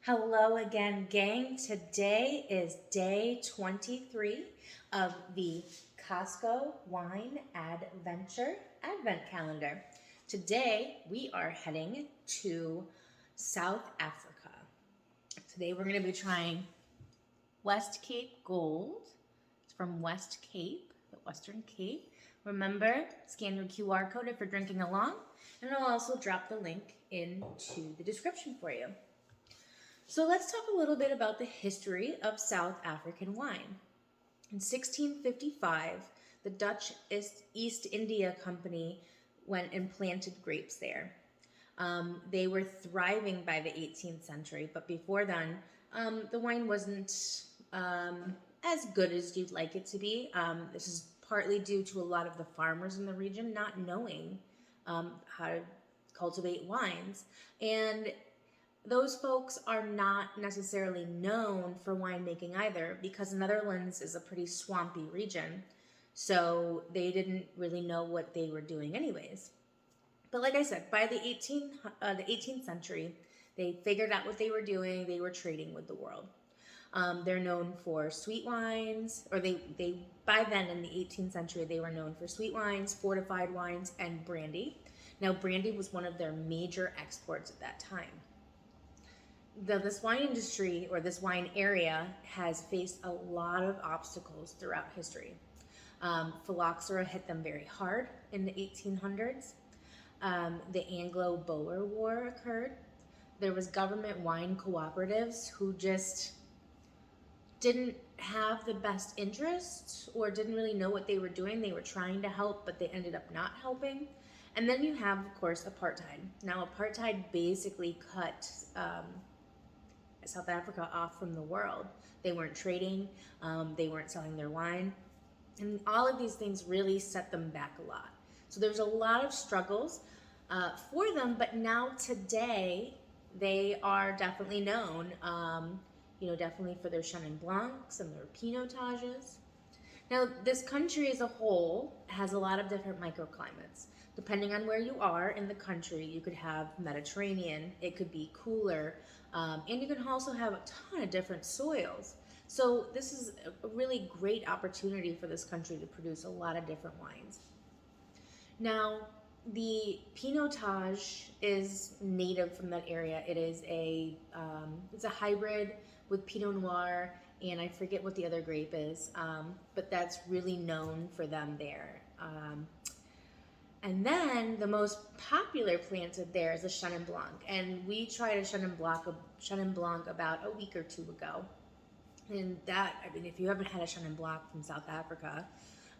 Hello again, gang. Today is day 23 of the Costco Wine Adventure Advent Calendar. Today we are heading to South Africa. Today we're going to be trying West Cape Gold. It's from West Cape, the Western Cape. Remember, scan your QR code if you're drinking along, and I'll also drop the link into the description for you. So let's talk a little bit about the history of South African wine. In 1655, the Dutch East India Company went and planted grapes there. They were thriving by the 18th century, but before then, the wine wasn't as good as you'd like it to be. This is partly due to a lot of the farmers in the region not knowing how to cultivate wines. And those folks are not necessarily known for winemaking either, because the Netherlands is a pretty swampy region. So they didn't really know what they were doing anyways. But like I said, by the 18th century, they figured out what they were doing. They were trading with the world. They're known for sweet wines, or they by then in the 18th century, they were known for sweet wines, fortified wines, and brandy. Now, brandy was one of their major exports at that time. This wine industry, or this wine area, has faced a lot of obstacles throughout history. Phylloxera hit them very hard in the 1800s. The Anglo-Boer War occurred. There was government wine cooperatives who just didn't have the best interests or didn't really know what they were doing. They were trying to help, but they ended up not helping. And then you have, of course, apartheid. Now, apartheid basically cut South Africa off from the world. They weren't trading, they weren't selling their wine, and all of these things really set them back a lot. So there's a lot of struggles for them, but now today they are definitely known, definitely for their Chenin Blancs and their Pinotages. Now, this country as a whole has a lot of different microclimates. Depending on where you are in the country, you could have Mediterranean, it could be cooler, and you can also have a ton of different soils. So this is a really great opportunity for this country to produce a lot of different wines. Now, the Pinotage is native from that area. It is it's a hybrid with Pinot Noir, and I forget what the other grape is, but that's really known for them there. And then the most popular planted there is a Chenin Blanc, and we tried a Chenin Blanc about a week or two ago. And if you haven't had a Chenin Blanc from South Africa,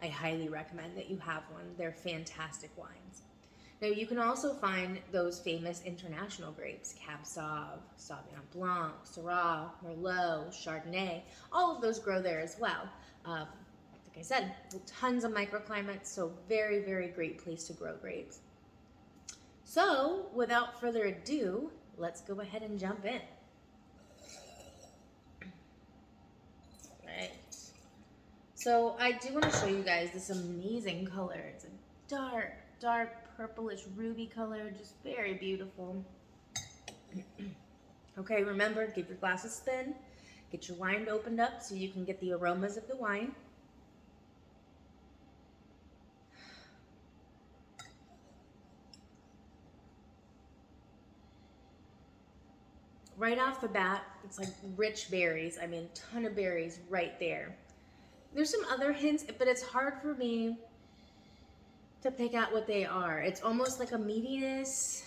I highly recommend that you have one. They're fantastic wines. Now, you can also find those famous international grapes, Cab Sauv, Sauvignon Blanc, Syrah, Merlot, Chardonnay. All of those grow there as well. Like I said, tons of microclimates, so very, very great place to grow grapes. So, without further ado, let's go ahead and jump in. Right. So, I do want to show you guys this amazing color. It's a dark, dark purplish ruby color, just very beautiful. Okay, remember, give your glass a spin. Get your wine opened up so you can get the aromas of the wine. Right off the bat, it's like rich berries. I mean, a ton of berries right there. There's some other hints, but it's hard for me to pick out what they are. It's almost like a meatiness.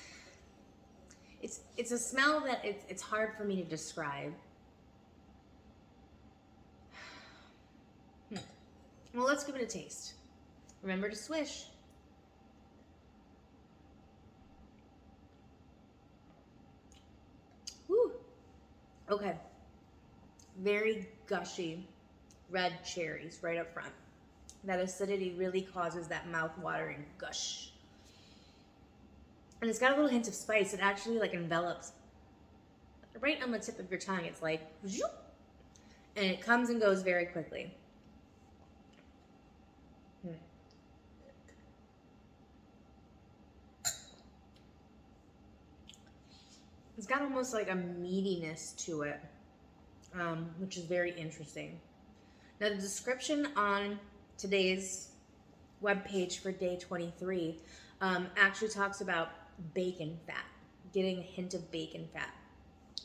It's a smell that it's hard for me to describe. Well, let's give it a taste. Remember to swish. Woo. Okay. Very gushy red cherries right up front. That acidity really causes that mouth-watering gush. And it's got a little hint of spice. It actually like envelops right on the tip of your tongue. It's like, zoop, and it comes and goes very quickly. It's got almost like a meatiness to it, which is very interesting. Now, the description on today's webpage for day 23 actually talks about bacon fat, getting a hint of bacon fat.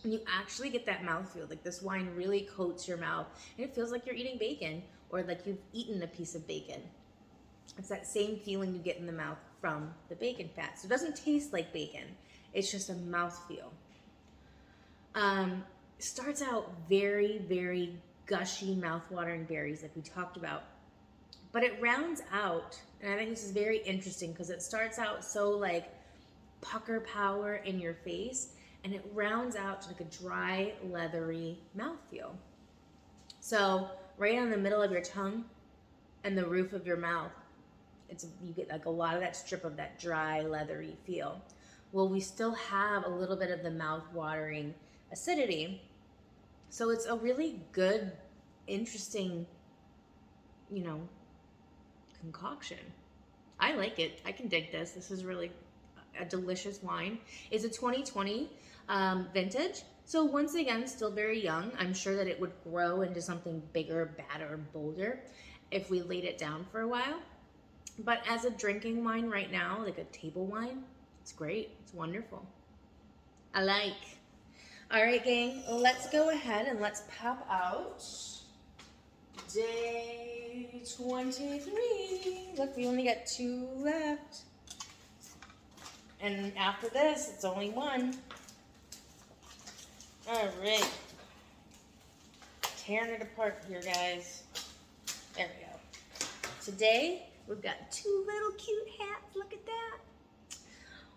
And you actually get that mouthfeel, like this wine really coats your mouth, and it feels like you're eating bacon or like you've eaten a piece of bacon. It's that same feeling you get in the mouth from the bacon fat. So it doesn't taste like bacon, it's just a mouthfeel. Starts out very, very gushy, mouth-watering berries like we talked about. But it rounds out, and I think this is very interesting because it starts out so like pucker power in your face, and it rounds out to like a dry, leathery mouthfeel. So right on the middle of your tongue and the roof of your mouth, you get like a lot of that strip of that dry, leathery feel. Well, we still have a little bit of the mouth-watering acidity. So it's a really good, interesting, concoction. I like it. I can dig this. This is really a delicious wine. It's a 2020 vintage. So once again, still very young. I'm sure that it would grow into something bigger, badder, bolder if we laid it down for a while. But as a drinking wine right now, like a table wine, it's great. It's wonderful. I like. All right, gang, let's go ahead and let's pop out day 23. Look, we only got 2 left. And after this, it's only 1. All right. Tearing it apart here, guys. There we go. Today, we've got 2 little cute hats. Look at that.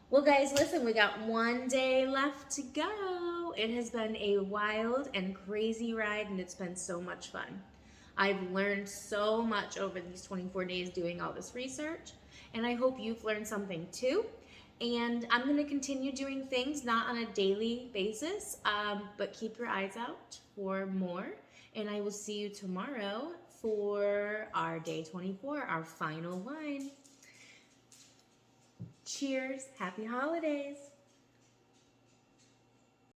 Well, guys, listen, we got 1 day left to go. It has been a wild and crazy ride, and it's been so much fun. I've learned so much over these 24 days doing all this research, and I hope you've learned something too. And I'm going to continue doing things, not on a daily basis, but keep your eyes out for more. And I will see you tomorrow for our day 24, our final wine. Cheers. Happy holidays.